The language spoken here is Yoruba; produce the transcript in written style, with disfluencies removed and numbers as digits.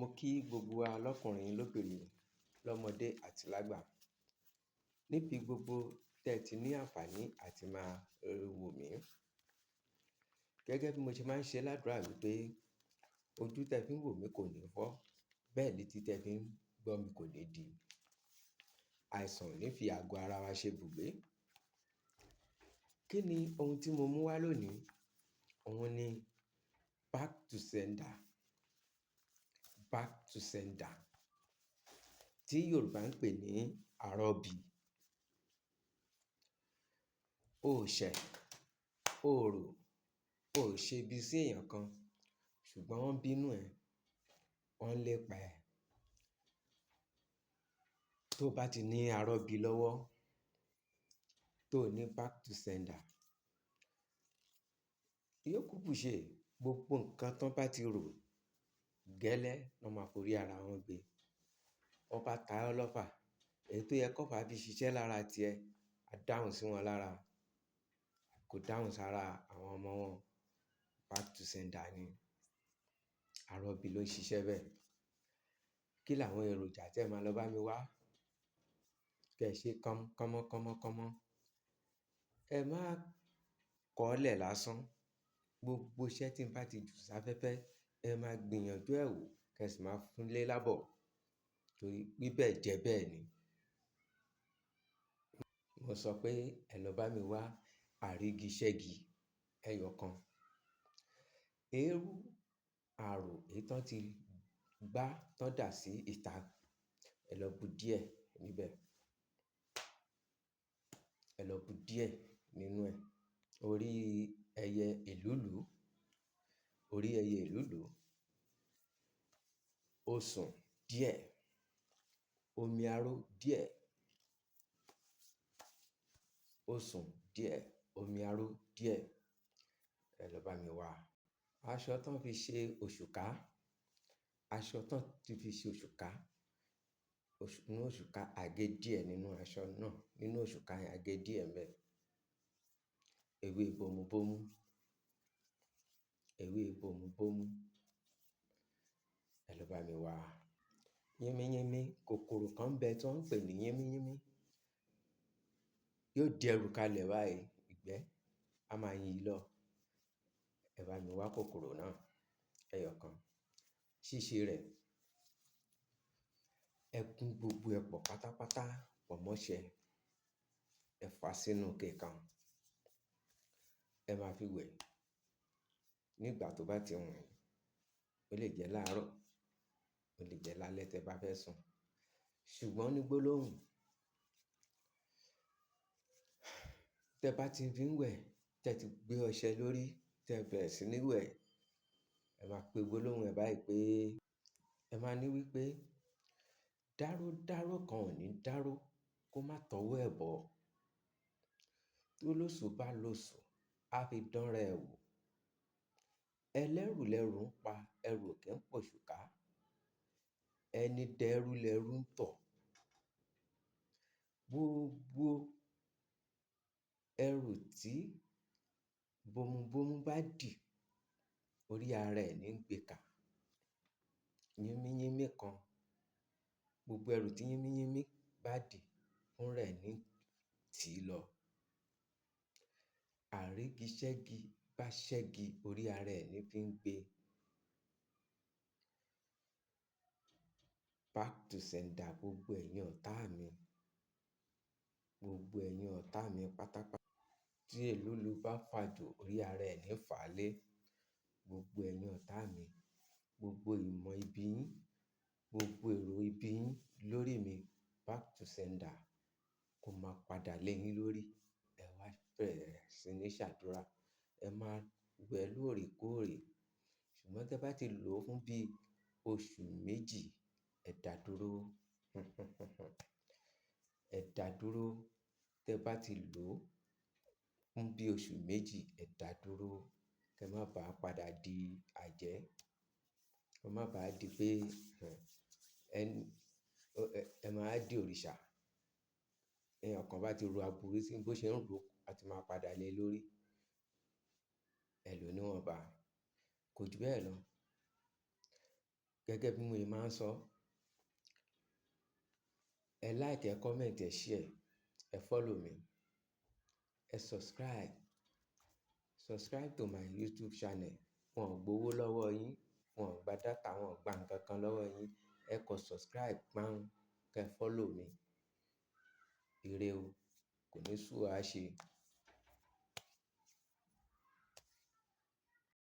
Mo kí gbogbo wa lọ́kùnrin lóbìnrin, lọ́mọdé àti lágbà. Níbi gbogbo tẹ ti ní àǹfààní àti máa wò mí. Gẹ́gẹ́ bí mo ṣe máa ń ṣe ládùrá wípé ojú tẹ fi ń wò mí kò ní fọ́, bẹ́ẹ̀ létí tẹ fi ń gbọ́ mi kò ní di. Àìsàn ò ní fi àgọ́ ara wa ṣe bùgbé. Kí ni ohun tí mo mú wá lónìí? Òun ni back to sender. Back to sender. Tí Yorùbá ń pè ní àrọ́bí. O ṣẹ̀, o rò, o ṣe ibi sí èèyàn kan, ṣùgbọ́n wọ́n bínú ẹ, wọ́n lépa ẹ. Tó bá ti ní àrọ́bí lọ́wọ́, tó ní back to sender, yóò kúkú ṣe gbogbo nǹkan tán bá ti rò gẹ́lẹ́ lọ máa forí ara wọn gbé. Wọ́n bá ta ọ́ lọ́fà, èyí tó yẹ kó fà bí ṣiṣẹ́ lára ti ẹ, a dáhùn sí wọn lára, kò dáhùn sára àwọn ọmọ wọn. Back to sender ni. Àrọ́bí ló ń ṣiṣẹ́ bẹ́ẹ̀. Kí làwọn èròjà tí ẹ máa lọ bá mi wá? Kẹ ṣe kọ́mọ. Ẹ má kọ̀ọ́lẹ̀ lásán. Gbogbo iṣẹ́ tí ń bá ti jù sáfẹ́fẹ́, ẹ máa gbìyànjú ẹ̀ wò, kí ẹ sì máa fún lé lábọ̀. Torí bí bẹ́ẹ̀ jẹ́ bẹ́ẹ̀ ni. Mo sọ pé ẹ lọ bá mi wá àrígi ṣẹ́gi ẹyọ kan. Eérú, ààrò, èyí tán ti gbá tán dà sí ìta, ẹ lọ bu díẹ̀ níbẹ̀. Ẹ lọ bu díẹ̀ nínú ẹ̀. Orí ẹyẹ èlúùlú, orí ẹyẹ èlúùlú, osùn díẹ̀, omi aró díẹ̀, osùn díẹ̀, omi aró díẹ̀. Ẹ lọ bá mi wá. Aṣọ tán fi ṣe òṣùká, aṣọ tán ti fi ṣe òṣùká, nínú òṣùká àgé díẹ̀ nínú aṣọ náà, nínú òṣùká yẹn àgé díẹ̀ ńbẹ. Ewé bomubomu, ewé bomubomu. Ẹ lọ bá mi wá. Yínmíyínmí, kòkòrò kan ń bẹ tí wọ́n ń pè ní yínmíyínmí. Yóò di ẹrù kalẹ̀ báyìí, ìgbẹ́ a máa yí lọ. Ẹ bá mi wá kòkòrò náà, ẹyọ kan. Ṣíṣe rẹ̀, ẹ kún gbogbo ẹ̀ pọ̀ pátápátá, pọ̀ mọ́ṣẹ. Ẹ fà sínú ike kan. Ẹ máa fi wẹ̀ nígbà tó bá ti wù yín. Ó lè jẹ́ láàárọ̀, ó lè jẹ́ lálẹ́ tí ẹ bá fẹ́ sùn. Ṣùgbọ́n ní gbólóhùn, tẹ bá ti fi ń wẹ̀, tẹ ti gbé ọṣẹ lórí, tẹ bẹ̀rẹ̀ sí ní wẹ̀, ẹ máa pe gbólóhùn ẹ báyìí pé, ẹ máa ní wípé dáró kan ò ní dáró kó má tọwọ́ ẹ̀ bọ̀. Tólóṣù bá lóṣù, á fi dánra ẹ̀ wò. Ẹlẹ́rù lẹrù ń pa, ẹrù ò kí ń pòṣùká. Ẹni dẹrú lẹrú ń tọ̀. Gbogbo ẹrù tí bomubomu bá dì, orí ara ẹ̀ ní ń gbé kà. Yínmíyínmí kan, gbogbo ẹrù tí yínmíyínmí bá dì, fúnra ẹ̀ ní tì lọ. Àrígi ṣẹ́gi bá ṣẹ́gi, orí ara ẹ̀ ní fi ń gbé. Back to sender gbogbo ẹ̀yin ọ̀tá mi. Gbogbo ẹ̀yin ọ̀tá mi pátápátá. Tí èlúùlú bá fàjò, orí ara ẹ̀ ní fà á lé. Gbogbo ẹ̀yin ọ̀tá mi. Gbogbo ìmọ̀ ibi yín, gbogbo èrò ibi yín lórí mi, back to sender. Kó máa padà lé yín lórí. Ẹ wá bẹ̀rẹ̀ sí ní ṣàdúrà. Ẹ máa wẹ̀ lóòrèkóòrè. Ṣùgbọ́n tí ẹ bá ti lò ó fún bí oṣù méjì, ẹ dà dúró. Ẹ dà dúró. Tẹ bá ti lò ó fún bí oṣù méjì, ẹ dà dúró. Kẹ má bá padà di àjẹ́. Kẹ má bá di pé, ẹ máa di òrìṣà. Ẹ̀yàn kan bá ti ro aburú sí i, bó ṣe ń rò ó, a ti máa padà lé lórí. Ẹ lò ó níwọ̀nba. Kò ju bẹ́ẹ̀ lọ. Gẹ́gẹ́ bí mo ṣe máa ń sọ, ẹ like, ẹ comment, ẹ share, ẹ follow mi, ẹ subscribe. Subscribe to my YouTube channel. Wọn ò gbowó lọ́wọ́ yín, wọn ò gba data, wọn ò gba nǹkan kan lọ́wọ́ yín. Ẹ kọ subscribe, máa ń kẹ follow mi. Ire o, kò ní sú wa ṣe.